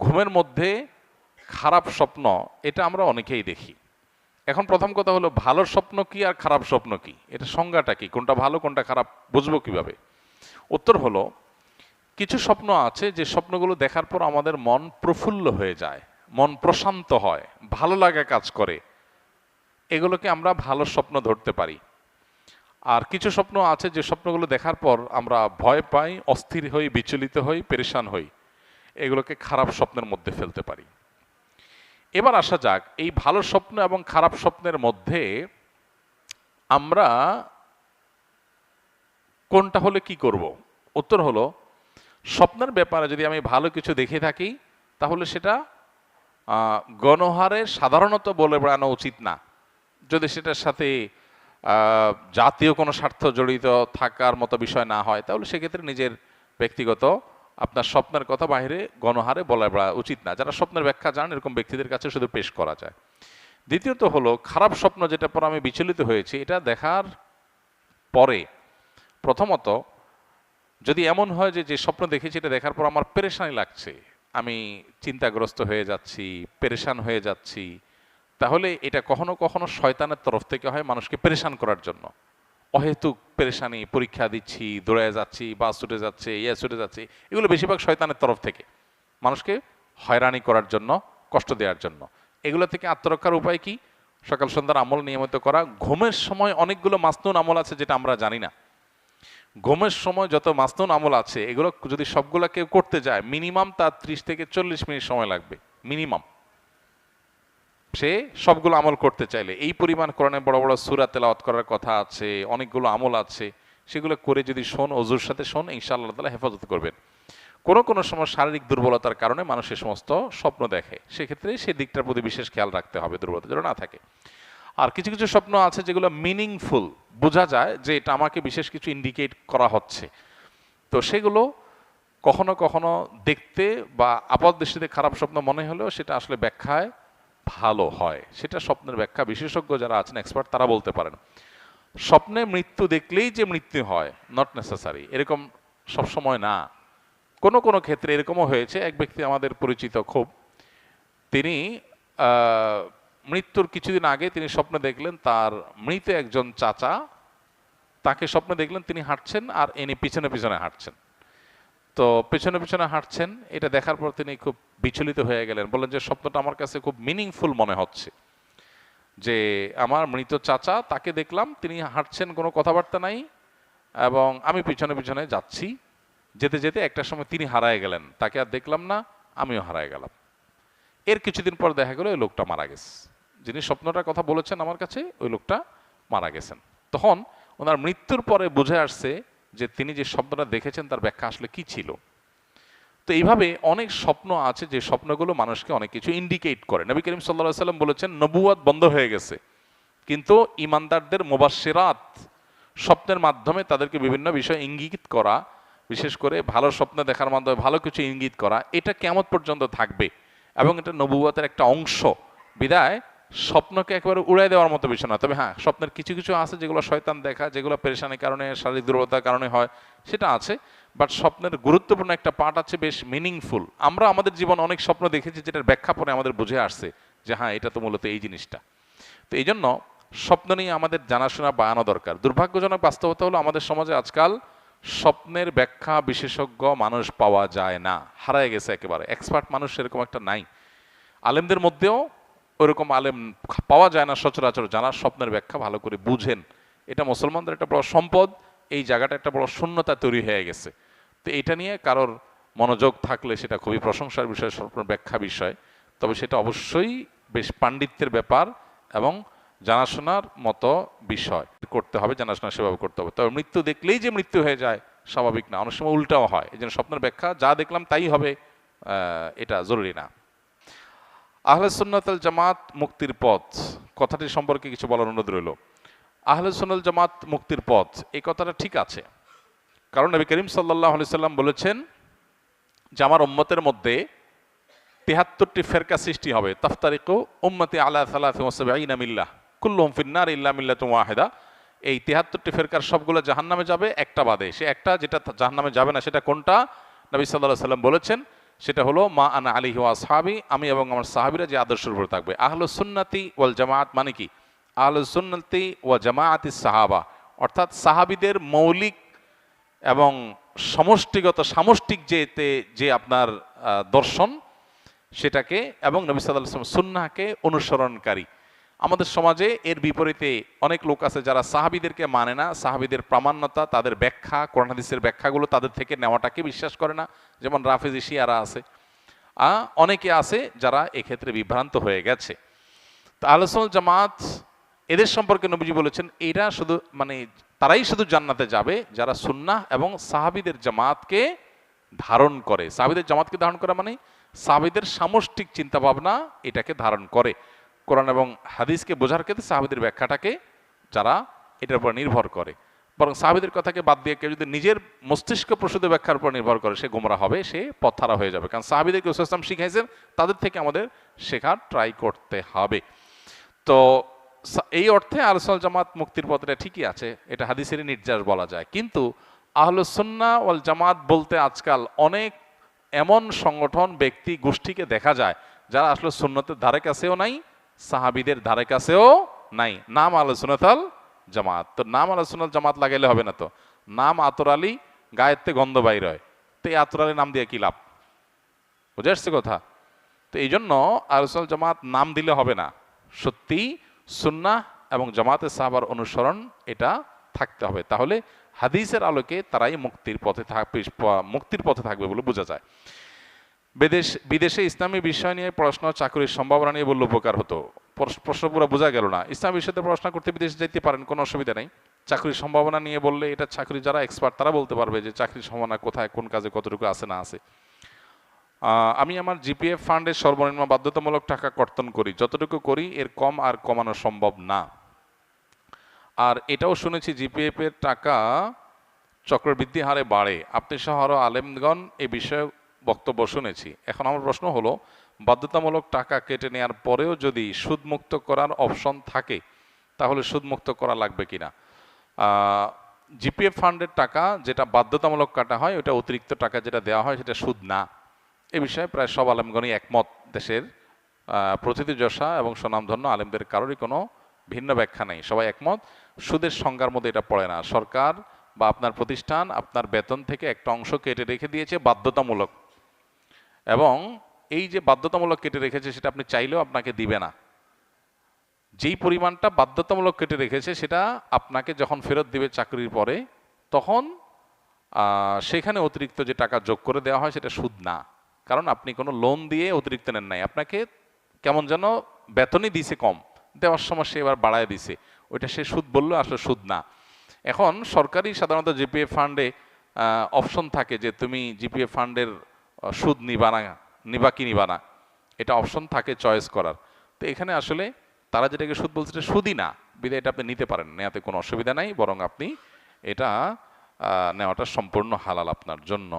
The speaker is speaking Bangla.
ঘুমের মধ্যে খারাপ স্বপ্ন এটা আমরা অনেকেই দেখি। এখন প্রথম কথা হলো ভালো স্বপ্ন কি আর খারাপ স্বপ্ন কি, এটা সংজ্ঞাটা কি, কোনটা ভালো কোনটা খারাপ বুঝবো কিভাবে? উত্তর হলো, কিছু স্বপ্ন আছে যে স্বপ্নগুলো দেখার পর আমাদের মন প্রফুল্ল হয়ে যায়, মন প্রশান্ত হয়, ভালো লাগা কাজ করে, এগুলোকে আমরা ভালো স্বপ্ন ধরতে পারি। আর কিছু স্বপ্ন আছে যে স্বপ্নগুলো দেখার পর আমরা ভয় পাই, অস্থির হই, বিচলিত হই, পেরেশান হই, এগুলোকে খারাপ স্বপ্নের মধ্যে ফেলতে পারি। এবার আসা যাক এই ভালো স্বপ্ন এবং খারাপ স্বপ্নের মধ্যে আমরা কোনটা হলে কি করব। উত্তর হলো, স্বপ্নের ব্যাপারে যদি আমি ভালো কিছু দেখে থাকি তাহলে সেটা গণহারে সাধারণত বলে বেড়ানো উচিত না। যদি সেটার সাথে জাতীয় কোনো স্বার্থ জড়িত থাকার মতো বিষয় না হয় তাহলে সেক্ষেত্রে নিজের ব্যক্তিগত আপনার স্বপ্নের কথা বাইরে গণহারে বলা বেড়া উচিত না। যারা স্বপ্নের ব্যাখ্যা জানেন এরকম ব্যক্তিদের কাছে শুধু পেশ করা যায়। দ্বিতীয়ত হলো, খারাপ স্বপ্ন যেটা পর আমি বিচলিত হয়েছি এটা দেখার পরে প্রথমত যদি এমন হয় যে যে স্বপ্ন দেখেছি এটা দেখার পর আমার পেরেশানি লাগছে, আমি চিন্তাগ্রস্ত হয়ে যাচ্ছি, পেরেশান হয়ে যাচ্ছি, তাহলে এটা কখনো কখনো শয়তানের তরফ থেকে হয় মানুষকে পেরেশান করার জন্য। অহেতুক পেরেশানি, পরীক্ষা দিচ্ছি, দৌড়ে যাচ্ছি, বাস ছুটে যাচ্ছে, ছুটে যাচ্ছে, এগুলো বেশিরভাগ শয়তানের তরফ থেকে মানুষকে হয়রানি করার জন্য, কষ্ট দেওয়ার জন্য। এগুলো থেকে আত্মরক্ষার উপায় কি? সকাল সন্ধ্যার আমল নিয়মিত করা। ঘুমের সময় অনেকগুলো মাসনুন আমল আছে যেটা আমরা জানি না। ঘুমের সময় যত মাসনুন আমল আছে এগুলো যদি সবগুলো কেউ করতে যায় মিনিমাম তার 30 থেকে 40 মিনিট সময় লাগবে মিনিমাম। সে সবগুলো আমল করতে চাইলে এই পরিমাণ কোরআনে বড় বড় সূরা তেলাওয়াত করার কথা আছে, অনেকগুলো আমল আছে, সেগুলো করে যদি শোন, অজুর সাথে শোন, ইনশাআল্লাহ তাআলা হেফাজত করবেন। কোনো কোনো সময় শারীরিক দুর্বলতার কারণে মানুষ এই সমস্ত স্বপ্ন দেখে, সেক্ষেত্রে সেই দিকটার প্রতি বিশেষ খেয়াল রাখতে হবে, দুর্বলতা যেন না থাকে। আর কিছু কিছু স্বপ্ন আছে যেগুলো মিনিংফুল, বোঝা যায় যে এটা আমাকে বিশেষ কিছু ইন্ডিকেট করা হচ্ছে, তো সেগুলো কখনো কখনো দেখতে বা আপাত দৃষ্টিতে খারাপ স্বপ্ন মনে হলেও সেটা আসলে ব্যাখ্যায় ভালো হয়। সেটা স্বপ্নের ব্যাখ্যা বিশেষজ্ঞ যারা আছেন, এক্সপার্ট, তারা বলতে পারেন। স্বপ্নে মৃত্যু দেখলেই যে মৃত্যু হয় নট নেসেসারি, এরকম সবসময় না। কোনো কোনো ক্ষেত্রে এরকমও হয়েছে, এক ব্যক্তি আমাদের পরিচিত খুব, তিনি মৃত্যুর কিছুদিন আগে তিনি স্বপ্নে দেখলেন তার মৃত একজন চাচা, তাকে স্বপ্নে দেখলেন তিনি হাঁটছেন আর ইনি পিছনে পিছনে হাঁটছেন। তো পেছনে পেছনে হাঁটছেন, এটা দেখার পর তিনি খুব বিচলিত হয়ে গেলেন, বললেন যে স্বপ্নটা আমার কাছে খুব মিনিংফুল মনে হচ্ছে, যে আমার মৃত চাচা তাকে দেখলাম তিনি হাঁটছেন, কোনো কথাবার্তা নাই, এবং আমি পিছনে পিছনে যাচ্ছি, যেতে যেতে একটা সময় তিনি হারায় গেলেন, তাকে আর দেখলাম না, আমিও হারায় গেলাম। এর কিছুদিন পর দেখা গেল ওই লোকটা মারা গেছে, যিনি স্বপ্নটার কথা বলেছেন আমার কাছে, ওই লোকটা মারা গেছেন। তখন ওনার মৃত্যুর পরে বুঝে আসছে যে তিনি যে স্বপ্নটা দেখেছেন তার ব্যাখ্যা আসলে কি ছিল। তো এইভাবে অনেক স্বপ্ন আছে যে স্বপ্নগুলো মানুষকে অনেক কিছু ইন্ডিকেট করে। নবী করিম সাল্লাল্লাহু আলাইহি সাল্লাম বলেছেন নবুয়াত বন্ধ হয়ে গেছে, কিন্তু ইমানদারদের মুবাশশিরাত, স্বপ্নের মাধ্যমে তাদেরকে বিভিন্ন বিষয় ইঙ্গিত করা, বিশেষ করে ভালো স্বপ্ন দেখার মাধ্যমে ভালো কিছু ইঙ্গিত করা, এটা কিয়ামত পর্যন্ত থাকবে এবং এটা নবুয়াতের একটা অংশ। বিদায় স্বপ্নকে একেবারে উড়াই দেওয়ার মতো বিষয় না। তবে হ্যাঁ, স্বপ্নের কিছু কিছু আছে যেগুলো শয়তান দেখা, যেগুলো পেরেশানির কারণে, শারীরিক দুর্বলতার কারণে হয়, সেটা আছে। বাট স্বপ্নের গুরুত্বপূর্ণ একটা পার্ট আছে বেশ মিনিংফুল। আমরা আমাদের জীবনে অনেক স্বপ্ন দেখেছি যেটার ব্যাখ্যা পরে আমাদের বুঝে আসছে যে হ্যাঁ, এটা তো মূলত এই জিনিসটা। তো এই জন্য স্বপ্ন নিয়ে আমাদের জানাশোনা বাড়ানো দরকার। দুর্ভাগ্যজনক বাস্তবতা হলো আমাদের সমাজে আজকাল স্বপ্নের ব্যাখ্যা বিশেষজ্ঞ মানুষ পাওয়া যায় না, হারায় গেছে একেবারে, এক্সপার্ট মানুষ সেরকম একটা নাই। আলেমদের মধ্যেও ওরকম আলেম পাওয়া যায় না সচরাচর যারা স্বপ্নের ব্যাখ্যা ভালো করে বুঝেন। এটা মুসলমানদের একটা বড় সম্পদ, এই জায়গাটা একটা বড় শূন্যতা তৈরি হয়ে গেছে। তো এটা নিয়ে কারোর মনোযোগ থাকলে সেটা খুবই প্রশংসার বিষয়, স্বপ্নের ব্যাখ্যা বিষয়। তবে সেটা অবশ্যই বেশ পাণ্ডিত্যের ব্যাপার এবং জানাশোনার মতো বিষয় করতে হবে, জানাশোনা সেভাবে করতে হবে। তবে মৃত্যু দেখলেই যে মৃত্যু হয়ে যায় স্বাভাবিক না, অনেক সময় উল্টাও হয়। এই জন্য স্বপ্নের ব্যাখ্যা যা দেখলাম তাই হবে এটা জরুরি না। আহলে সুন্নাত আল জামাত মুক্তির পথ কথাটি সম্পর্কে কিছু বলার অনুরোধ রইল। আহলে সুন্নাত জামাত মুক্তির পথ, এই কথাটা ঠিক আছে, কারণ নবী করিম সাল্লাল্লাহু আলাইহি সাল্লাম বলেছেন যে আমার উম্মতের মধ্যে ৭৩টি ফেরকা সৃষ্টি হবে। তাফতারিকু উম্মতি আলা ৭৩ মিল্লাহ কুল্লুহুম ফিন্নার ইল্লা মিল্লাতুন ওয়াহিদা। এই ৭৩টি ফেরকার সবগুলো জাহান্নামে যাবে, একটা বাদে। সে একটা যেটা জাহান্নামে যাবে না সেটা কোনটা? নবী সাল্লাল্লাহু আলাইহি সাল্লাম বলেছেন সেটা হলো মা আনা আলিহি ওয়া আসহাবি, আমি এবং আমার সাহাবীরা যে আদর্শের উপর থাকবে। আহলুস সুন্নাতি ওয়াল জামাআত মানে কি? আহলুস সুন্নাতি ওয়া জামাআতিস সাহাবা, অর্থাৎ সাহাবীদের মৌলিক এবং সমষ্টিগত সামষ্টিক যে আপনার দর্শন সেটাকে এবং নবী সাল্লাল্লাহু আলাইহি ওয়াসাল্লাম সুন্নাহকে অনুসরণকারী। আমাদের সমাজে এর বিপরীতে অনেক লোক আছে যারা সাহাবীদেরকে মানে না, সাহাবীদের প্রামাণ্যতা, তাদের ব্যাখ্যা, কোরআন হাদিসের ব্যাখ্যাগুলো তাদের থেকে নেওয়াটাকে বিশ্বাস করে না, যেমন রাফেজি শিয়ারা আছে। অনেকে আছে যারা এক্ষেত্রে বিভ্রান্ত হয়ে গেছে। তো আহলে সুন্নাত জামাত এদের সম্পর্কে নবীজি বলেছেন এরা শুধু মানে তারাই শুধু জান্নাতে যাবে যারা সুন্নাহ এবং সাহাবীদের জামাতকে ধারণ করে। সাহাবীদের জামাতকে ধারণ করা মানে সাহাবীদের সামষ্টিক চিন্তা ভাবনা এটাকে ধারণ করে, কোরআন এবং হাদিসকে বোঝার ক্ষেত্রে সাহাবীদের ব্যাখ্যাটাকে যারা এটার উপর নির্ভর করে। বরং সাহাবীদের কথাকে বাদ দিয়ে কেউ যদি নিজের মস্তিষ্ক প্রসূত ব্যাখ্যার উপর নির্ভর করে সে গোমরা হবে, সে পথহারা হয়ে যাবে। কারণ সাহাবীদেরকে রাসূল সাল্লাল্লাহু আলাইহি ওয়াসাল্লাম শিখাইছেন, তাদের থেকে আমাদের শেখার ট্রাই করতে হবে। তো এই অর্থে আহলে সুন্নাত জামাত মুক্তির পথটা ঠিকই আছে, এটা হাদিসেরই নির্যাস বলা যায়। কিন্তু আহলুস সুন্নাহ ওয়াল জামাত বলতে আজকাল অনেক এমন সংগঠন, ব্যক্তি, গোষ্ঠীকে দেখা যায় যারা আসলে সুন্নতের ধারে কাছেও নাই, সাহাবীদের ধারে কাছেও নাই। নাম আহলুস সুন্নাত ওয়াল জামাত। তো নাম আহলুস সুন্নাত জামাত লাগাইলে হবে না, তো নাম আতর আলী, গায়েতে গন্ধ বাইর হয়, তো এই আতর আলী নাম দিয়ে কি লাভ? বুঝে আসছে কথা? তো এই জন্য আহলুস সুন্নাত জামাত নাম দিলে হবে না, সত্যি সুন্নাহ এবং জামাতে সাহাবার অনুসরণ এটা থাকতে হবে, তাহলে হাদিসের আলোকে তারাই মুক্তির পথে থাকবে বলে বোঝা যায়। বিদেশে ইসলামী বিষয় নিয়ে পড়াশোনা, চাকরির সম্ভাবনা নিয়ে বললে উপকার হতো। প্রশ্ন পুরো বোঝা গেল না। ইসলামী বিষয়তে পড়াশোনা করতে বিদেশে যেতে পারেন, কোনো অসুবিধা নেই। চাকরির সম্ভাবনা নিয়ে বললে এটা চাকরি যারা এক্সপার্ট তারা বলতে পারবে যে চাকরির সম্ভাবনা কোথায়, কোন কাজে কতটুকু আছে না আছে। আমি আমার জিপিএফ ফান্ডের সর্বনিম্ন বাধ্যতামূলক টাকা কর্তন করি, যতটুকু করি এর কম আর কমানো সম্ভব না। আর এটাও শুনেছি জিপিএফ এর টাকা চক্রবৃদ্ধি হারে বাড়ে। আপনি সহ আরো আলেমগণ এই বিষয়ে বক্তব্য শুনেছি। এখন আমার প্রশ্ন হলো, বাধ্যতামূলক টাকা কেটে নেওয়ার পরেও যদি সুদমুক্ত করার অপশন থাকে তাহলে সুদমুক্ত করা লাগবে কিনা? জিপিএফ ফান্ডের টাকা যেটা বাধ্যতামূলক কাটা হয়, ওটা অতিরিক্ত টাকা যেটা দেওয়া হয় সেটা সুদ না। এ বিষয়ে প্রায় সব আলেমগণই একমত। দেশের প্রথিতযশা এবং সুনামধন্য আলেমদের কারোরই কোনো ভিন্ন ব্যাখ্যা নেই, সবাই একমত। সুদের সংজ্ঞার মধ্যে এটা পড়ে না। সরকার বা আপনার প্রতিষ্ঠান আপনার বেতন থেকে একটা অংশ কেটে রেখে দিয়েছে বাধ্যতামূলক, এবং এই যে বাধ্যতামূলক কেটে রেখেছে সেটা আপনি চাইলেও আপনাকে দিবে না। যেই পরিমাণটা বাধ্যতামূলক কেটে রেখেছে সেটা আপনাকে যখন ফেরত দিবে চাকরির পরে, তখন সেখানে অতিরিক্ত যে টাকা যোগ করে দেওয়া হয় সেটা সুদ না, কারণ আপনি কোনো লোন দিয়ে অতিরিক্ত নেন নাই, আপনাকে কেমন যেন বেতনই দিছে কম, দেওয়ার সময় সে এবার বাড়ায় দিছে, ওইটা সে সুদ বললো, আসলে সুদ না। এখন সরকারি সাধারণত জিপিএফ ফান্ডে অপশন থাকে যে তুমি জিপিএফ ফান্ডের সুদ নিবা কি নিবা না, এটা অপশন থাকে চয়েস করার। তো এখানে আসলে তারা যেটাকে সুদ বলছে এটা সুদই না, বিধায় এটা আপনি নিতে পারেন, নেওয়াতে কোনো অসুবিধা নাই, বরং আপনি এটা নেওয়াটা সম্পূর্ণ হালাল আপনার জন্য।